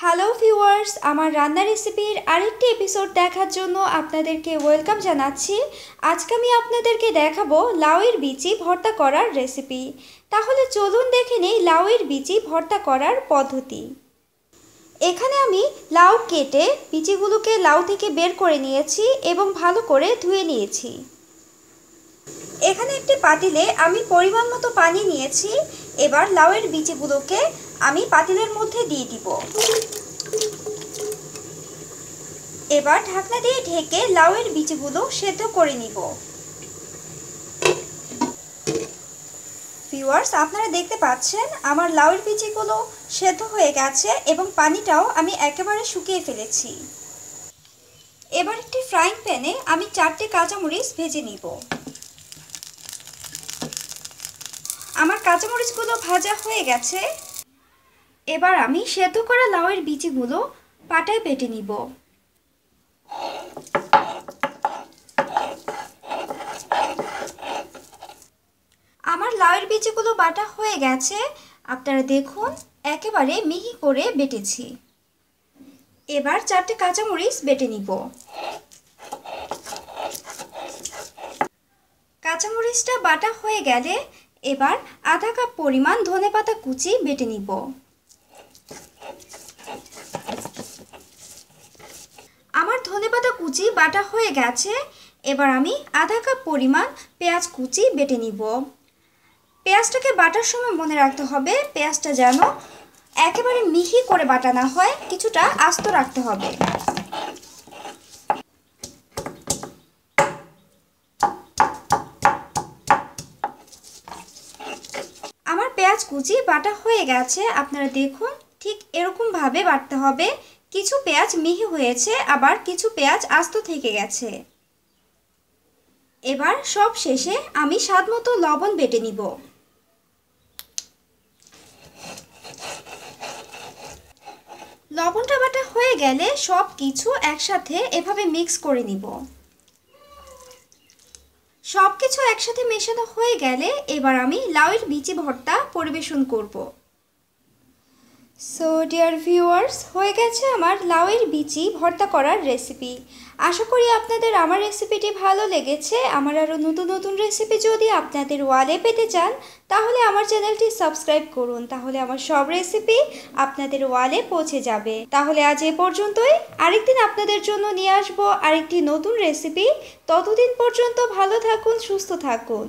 Hello viewers, আমার রান্না রেসিপির আরেকটি এপিসোড দেখার জন্য আপনাদেরকে ওয়েলকাম জানাচ্ছি। আজকে আমি আপনাদেরকে দেখাবো লাউয়ের বিচি ভর্তা করার রেসিপি। তাহলে চলুন দেখে নেই লাউয়ের বিচি ভর্তা করার পদ্ধতি। এখানে আমি লাউ কেটে বিচিগুলোকে লাউ থেকে বের করে নিয়েছি এবং ভালো করে ধুয়ে নিয়েছি। এখানে একটি পাতিলে আমি পরিমাণ মতো পানি নিয়েছি। এবার লাউয়ের বিচিগুলোকে আমি পাতিলের মধ্যে দিয়ে দিব। এবার ঢাকনা দিয়ে ঢেকে লাউয়ের বিচিগুলো সেদ্ধ করে নিব। ভিউয়ার্স, আপনারা দেখতে পাচ্ছেন আমার লাউয়ের বিচিগুলো সেদ্ধ হয়ে গেছে এবং পানিটাও আমি একেবারে শুকিয়ে ফেলেছি। এবার একটি ফ্রাইং প্যানে আমি 4টে কাঁচামরিচ ভেজে নিব। আমার কাঁচামরিচগুলো ভাজা হয়ে গেছে। এবার আমি সেদ্ধ করা লাউয়ের বিচিগুলো পাটায় বেটে নিব। আমার লাউয়ের বিচিগুলো বাটা হয়ে গেছে। আপনারা দেখুন একেবারে মিহি করে বেটেছি। এবার 4টে কাঁচামরিচ বেটে নিব। কাঁচামরিচটা বাটা হয়ে গেলে এবার আধা কাপ পরিমাণ ধনেপাতা কুচি বেটে নিব। আমার ধনেপাতা কুচি বাটা হয়ে গেছে। এবার আমি আধা কাপ পরিমাণ পেঁয়াজ কুচি বেটে নিব। পেঁয়াজটাকে বাটার সময় মনে রাখতে হবে পেঁয়াজটা যেন একেবারে মিহি করে বাটা না হয়, কিছুটা আস্ত রাখতে হবে। আমার পেঁয়াজ কুচি বাটা হয়ে গেছে। আপনারা দেখুন ঠিক এরকমভাবে বাটতে হবে। কিছু পেঁয়াজ মিহি হয়েছে, আবার কিছু পেঁয়াজ আস্ত থেকে গেছে। এবার সব শেষে আমি স্বাদমতো লবণ বেটে নিব। লবণটা বাটা হয়ে গেলে সব কিছু একসাথে এভাবে মিক্স করে নিব। সব কিছু একসাথে মেশানো হয়ে গেলে এবার আমি লাউয়ের বিচি ভর্তা পরিবেশন করব। সো ডিয়ার ভিউয়ার্স, হয়ে গেছে আমার লাউয়ের বিচি ভর্তা করার রেসিপি। আশা করি আপনাদের আমার রেসিপিটি ভালো লেগেছে। আমার আরও নতুন নতুন রেসিপি যদি আপনাদের ওয়ালে পেতে চান তাহলে আমার চ্যানেলটি সাবস্ক্রাইব করুন, তাহলে আমার সব রেসিপি আপনাদের ওয়ালে পৌঁছে যাবে। তাহলে আজ এ পর্যন্তই। আরেকদিন আপনাদের জন্য নিয়ে আসবো আরেকটি নতুন রেসিপি। ততদিন পর্যন্ত ভালো থাকুন, সুস্থ থাকুন।